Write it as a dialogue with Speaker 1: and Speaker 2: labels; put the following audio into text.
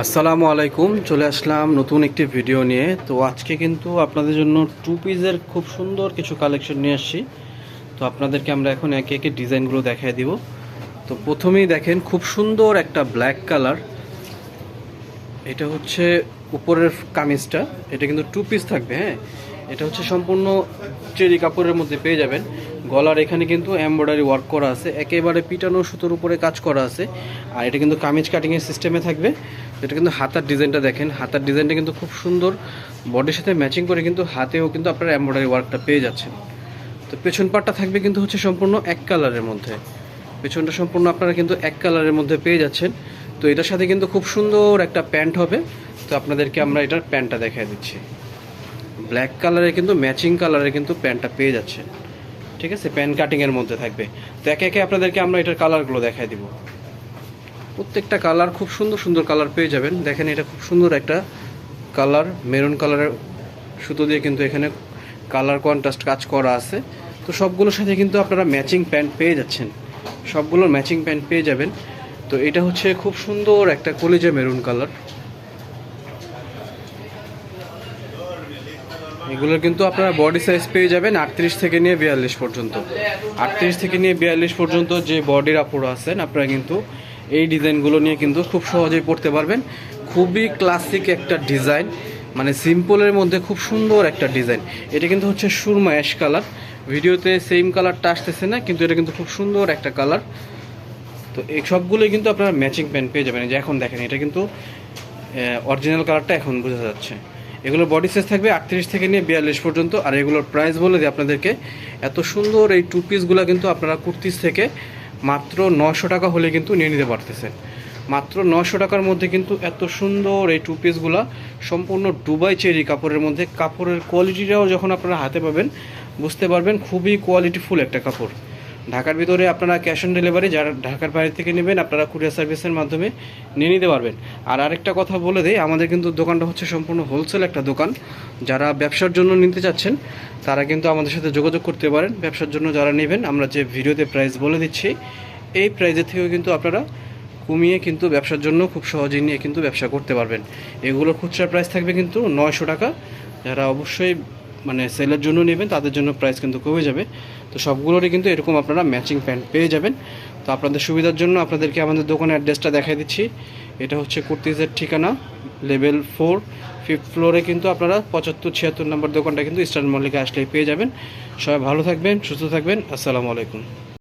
Speaker 1: আসসালামু আলাইকুম, চলে আসলাম নতুন একটি ভিডিও নিয়ে। তো আজকে কিন্তু আপনাদের জন্য টু পিসের খুব সুন্দর কিছু কালেকশন নিয়ে আসছি। তো আপনাদেরকে আমরা এখন একে একে ডিজাইনগুলো দেখিয়ে দিব। তো প্রথমেই দেখেন, খুব সুন্দর একটা ব্ল্যাক কালার। এটা হচ্ছে উপরের কামিজটা, এটা কিন্তু টু পিস থাকবে। হ্যাঁ, এটা হচ্ছে সম্পূর্ণ চেরি কাপড়ের মধ্যে পেয়ে যাবেন। গলার এখানে কিন্তু এমব্রয়ডারি ওয়ার্ক করা আছে, একেবারে পিটানো সুতোর উপরে কাজ করা আছে। আর এটা কিন্তু কামিজ কাটিংয়ের সিস্টেমে থাকবে। এটা কিন্তু হাতার ডিজাইনটা দেখেন, হাতার ডিজাইনটা কিন্তু খুব সুন্দর, বডির সাথে ম্যাচিং করে কিন্তু হাতেও কিন্তু আপনারা এমব্রয়ডারি ওয়ার্কটা পেয়ে যাচ্ছেন। তো পেছন পাটটা থাকবে কিন্তু হচ্ছে সম্পূর্ণ এক কালারের মধ্যে, পেছনটা সম্পূর্ণ আপনারা কিন্তু এক কালারের মধ্যে পেয়ে যাচ্ছেন। তো এটার সাথে কিন্তু খুব সুন্দর একটা প্যান্ট হবে। তো আপনাদেরকে আমরা এটার প্যান্টটা দেখিয়ে দিচ্ছি। ব্ল্যাক কালারে কিন্তু ম্যাচিং কালারে কিন্তু প্যান্টটা পেয়ে যাচ্ছে, ঠিক আছে, প্যান্ট কাটিংয়ের মধ্যে থাকবে। তো একে একে আপনাদেরকে আমরা এটার কালারগুলো দেখাই দিব। প্রত্যেকটা কালার খুব সুন্দর সুন্দর কালার পেয়ে যাবেন। দেখেন, এটা খুব সুন্দর একটা কালার, মেরুন কালারের সুতো দিয়ে কিন্তু এখানে কালার কন্ট্রাস্ট কাজ করা আছে। তো সবগুলোর সাথে কিন্তু আপনারা ম্যাচিং প্যান্ট পেয়ে যাচ্ছেন, সবগুলোর ম্যাচিং প্যান্ট পেয়ে যাবেন। তো এটা হচ্ছে খুব সুন্দর একটা কলিজা মেরুন কালার। এগুলোর কিন্তু আপনারা বডি সাইজ পেয়ে যাবেন 38 থেকে নিয়ে 42 পর্যন্ত। 38 থেকে নিয়ে 42 পর্যন্ত যে বডির আপুরা আছেন, আপনারা কিন্তু এই ডিজাইনগুলো নিয়ে কিন্তু খুব সহজেই পড়তে পারবেন। খুবই ক্লাসিক একটা ডিজাইন, মানে সিম্পলের মধ্যে খুব সুন্দর একটা ডিজাইন। এটা কিন্তু হচ্ছে সুরমা অ্যাশ কালার। ভিডিওতে সেম কালারটা আসতেছে না, কিন্তু এটা কিন্তু খুব সুন্দর একটা কালার। তো এই সবগুলোই কিন্তু আপনারা ম্যাচিং প্যান্ট পেয়ে যাবেন। যে এখন দেখেন, এটা কিন্তু অরিজিনাল কালারটা এখন বোঝা যাচ্ছে। এগুলোর বডি সাইজ থাকবে 38 থেকে নিয়ে 42 পর্যন্ত। আর এগুলোর প্রাইস বলে দিই আপনাদেরকে, এত সুন্দর এই টু পিসগুলো কিন্তু আপনারা কুর্তিস থেকে মাত্র 900 টাকা হলে কিন্তু নিয়ে নিতে পারতেছেন। মাত্র 900 টাকার মধ্যে কিন্তু এত সুন্দর এই টু পিসগুলো সম্পূর্ণ দুবাই চেরি কাপড়ের মধ্যে। কাপড়ের কোয়ালিটিটাও যখন আপনারা হাতে পাবেন বুঝতে পারবেন, খুবই কোয়ালিটিফুল একটা কাপড়। ঢাকার ভিতরে আপনারা ক্যাশ অন ডেলিভারি, যারা ঢাকার বাইরে থেকে নেবেন আপনারা কুরিয়ার সার্ভিসের মাধ্যমে নিয়ে নিতে পারবেন। আর আরেকটা কথা বলে দেই, আমাদের কিন্তু দোকানটা হচ্ছে সম্পূর্ণ হোলসেল একটা দোকান। যারা ব্যবসার জন্য নিতে চাচ্ছেন তারা কিন্তু আমাদের সাথে যোগাযোগ করতে পারেন। ব্যবসার জন্য যারা নেবেন, আমরা যে ভিডিওতে প্রাইস বলে দিচ্ছি এই প্রাইসের থেকেও কিন্তু আপনারা কমিয়ে কিন্তু ব্যবসার জন্য খুব সহজেই নিয়ে কিন্তু ব্যবসা করতে পারবেন। এগুলোর খুচরা প্রাইস থাকবে কিন্তু 900 টাকা। যারা অবশ্যই মানে সেলের জন্য নেবেন তাদের জন্য প্রাইস কিন্তু কমে যাবে। তো সবগুলোরই কিন্তু এরকম আপনারা ম্যাচিং প্যান্ট পেয়ে যাবেন। তো আপনাদের সুবিধার জন্য আপনাদেরকে আমাদের দোকানের অ্যাড্রেসটা দেখাই দিচ্ছি। এটা হচ্ছে কুর্তিজের ঠিকানা, লেভেল 4, 5th ফ্লোরে কিন্তু আপনারা 75-76 নম্বর দোকানটা কিন্তু ইস্টার্ন মল্লিকা আসলেই পেয়ে যাবেন। সবাই ভালো থাকবেন, সুস্থ থাকবেন। আসসালামু আলাইকুম।